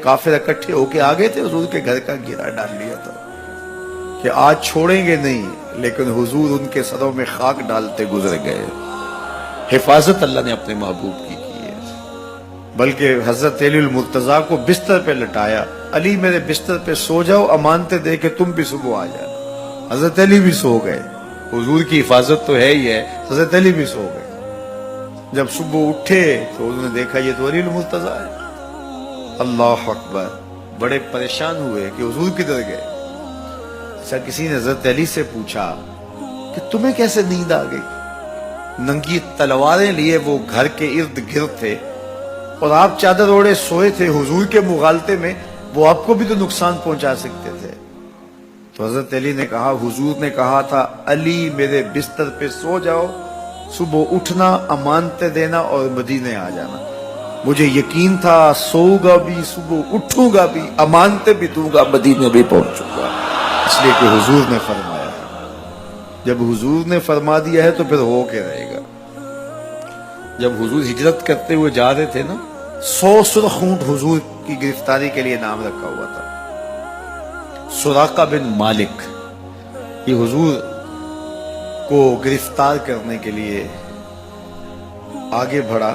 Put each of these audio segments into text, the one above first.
काफिर इकट्ठे होके आ गए थे, हुजूर के घर का घेरा डाल लिया था कि आज छोड़ेंगे नहीं, लेकिन हुजूर उनके सरों में खाक डालते गुजर गए। हिफाजत अल्लाह ने अपने महबूब की है। बल्कि हजरत अली मुर्तजा को बिस्तर पे लटाया, अली मेरे बिस्तर पे सो जाओ, अमानते दे के तुम भी सुबह आ जाना। हजरत अली भी सो गए, हुजूर की हिफाजत तो है ही है, हजरत अली भी सो गए। जब सुबह उठे तो उन्होंने देखा ये तो अली मुर्तजा है। अल्लाह अकबर, बड़े परेशान हुए कि हुजूर किधर गए। अच्छा, किसी ने हजरत अली से पूछा कि तुम्हें कैसे नींद आ गई? नंगी तलवारें लिए वो घर के इर्द गिर्द थे और आप चादर ओढ़े सोए थे हुजूर के मुगालते में, वो आपको भी तो नुकसान पहुंचा सकते थे। तो हजरत अली ने कहा, हुजूर ने कहा था अली मेरे बिस्तर पे सो जाओ, सुबह उठना, अमानते देना और मदीने आ जाना। मुझे यकीन था सोऊंगा भी, सुबह उठूंगा भी, अमानते भी दूंगा, मदीने भी पहुंचूंगा। इसलिए कि हुजूर ने फरमाया है। जब हुजूर ने फरमा दिया है तो फिर हो के रहेगा। जब हुजूर हिजरत करते हुए जा रहे थे ना, 100 सुरख ऊंट हुजूर की गिरफ्तारी के लिए नाम रखा हुआ था। सुराका बिन मालिक ये हुजूर को गिरफ्तार करने के लिए आगे बढ़ा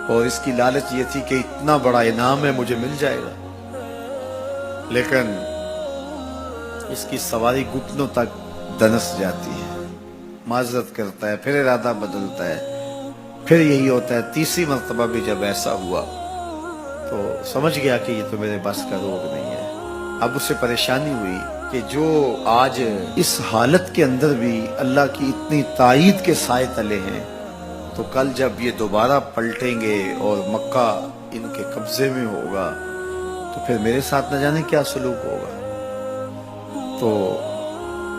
और इसकी लालच ये थी कि इतना बड़ा इनाम है, मुझे मिल जाएगा। लेकिन इसकी सवारी घुटनों तक दनस जाती है, माजरत करता है, फिर इरादा बदलता है, फिर यही होता है। तीसरी मर्तबा भी जब ऐसा हुआ तो समझ गया कि ये तो मेरे बस का रोग नहीं है। अब उसे परेशानी हुई कि जो आज इस हालत के अंदर भी अल्लाह की इतनी ताईद के साए तले हैं, तो कल जब ये दोबारा पलटेंगे और मक्का इनके कब्जे में होगा तो फिर मेरे साथ न जाने क्या सलूक होगा। तो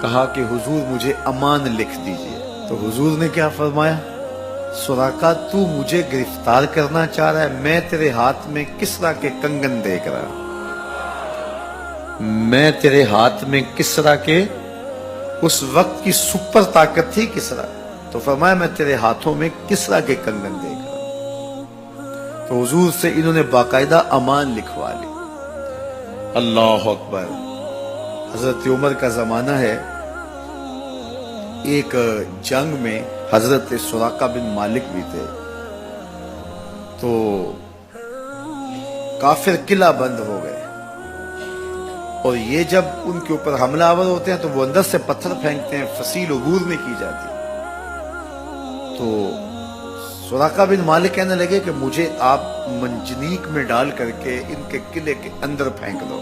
कहा कि हुजूर मुझे अमान लिख दीजिए। तो हुजूर ने क्या फरमाया, सुराका तू मुझे गिरफ्तार करना चाह रहा है, मैं तेरे हाथ में किसरा के कंगन देख रहा, मैं तेरे हाथ में किसरा के, उस वक्त की सुपर ताकत थी किसरा, तो फरमाया मैं तेरे हाथों में किसरा के कंगन देख रहा। तो हुजूर से इन्होंने बाकायदा अमान लिखवा ली। अल्लाह अकबर। हजरत उमर का जमाना है, एक जंग में हजरत सुराका बिन मालिक भी थे। तो काफिर किला बंद हो गए और ये जब उनके ऊपर हमलावर होते हैं तो वो अंदर से पत्थर फेंकते हैं, फसील उबूर नहीं की जाती। तो सुराका बिन मालिक कहने लगे कि मुझे आप मंजनीक में डाल करके इनके किले के अंदर फेंक दो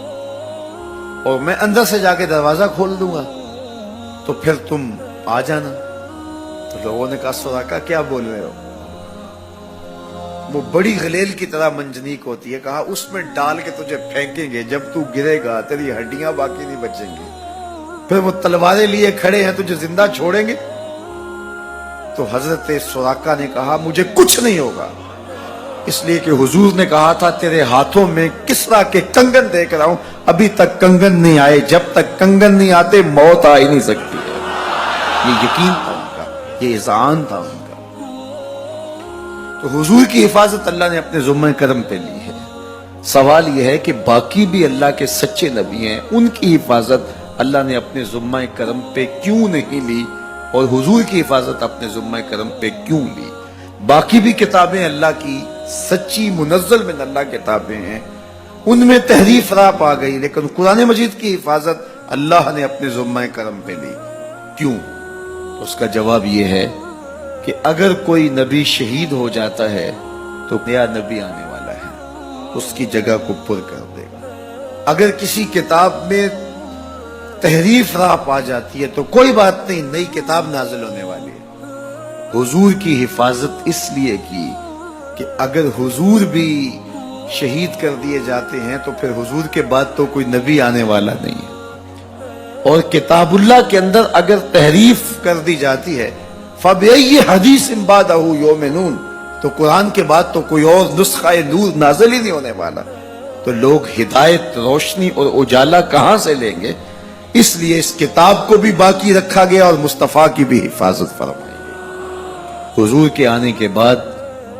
और मैं अंदर से जाके दरवाजा खोल दूंगा, तो फिर तुम आ जाना। तो लोगों ने कहा सुराका क्या बोल रहे हो? वो बड़ी गलेल की तरह मंजनीक होती है, कहा उसमें डाल के तुझे फेंकेंगे, जब तू गिरेगा तेरी हड्डियां बाकी नहीं बचेंगी, फिर वो तलवारें लिए खड़े हैं, तुझे जिंदा छोड़ेंगे। तो हजरत सुराका ने कहा मुझे कुछ नहीं होगा, इसलिए कि हुजूर ने कहा था तेरे हाथों में किसरा के कंगन देख रहा हूं, अभी तक कंगन नहीं आए, जब तक कंगन नहीं आते मौत आ ही नहीं सकती है। ये यकीन था उनका, ये इज़ान था उनका। तो हुजूर की हिफाजत अल्लाह ने अपने ज़ुम्मे करम पे ली है। सवाल यह है कि बाकी भी अल्लाह के सच्चे नबी हैं, उनकी हिफाजत अल्लाह ने अपने ज़ुम्मे करम पे क्यों नहीं ली और हुजूर की हिफाजत अपने ज़ुम्मे करम पे क्यों ली? बाकी भी किताबें अल्लाह की सच्ची मुनज़्ज़ल में अल्लाह किताबें हैं, उनमें तहरीफ राह पा गई, लेकिन कुरान मजीद की हिफाजत अल्लाह ने अपने ज़ुम्मे करम पे ली। क्यों? उसका जवाब यह है कि अगर कोई नबी शहीद हो जाता है तो नया नबी आने वाला है, उसकी जगह को पुर कर देगा। अगर किसी किताब में तहरीफ राह पा जाती है तो कोई बात नहीं, नई किताब नाजिल होने वाली है। हुजूर की हिफाजत इसलिए की कि अगर हुजूर भी शहीद कर दिए जाते हैं तो फिर हुजूर के बाद तो कोई नबी आने वाला नहीं है। और किताबुल्लाह के अंदर अगर तहरीफ कर दी जाती है, फबिअय्यि हदीसिन बादहु युमिनून, तो कुरान के बाद तो कोई और नुस्खा-ए नूर नाज़िल ही नहीं होने वाला, तो लोग हिदायत, रोशनी और उजाला कहां से लेंगे? इसलिए इस किताब को भी बाकी रखा गया और मुस्तफा की भी हिफाजत फरमाई गई। हुजूर के आने के बाद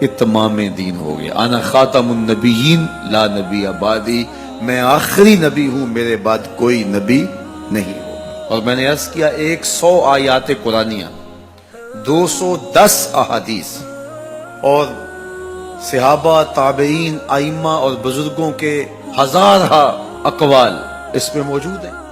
اتمام دین ہو گیا. انا خاتم النبیین لا نبی بعدی, میں آخری نبی ہوں, میرے بعد کوئی نبی نہیں ہوگا. اور میں نے عرض کیا 100 آیات قرآنیہ, 210 احادیث اور صحابہ, تابعین, ائمہ اور بزرگوں کے ہزارہ اقوال اس میں موجود ہیں.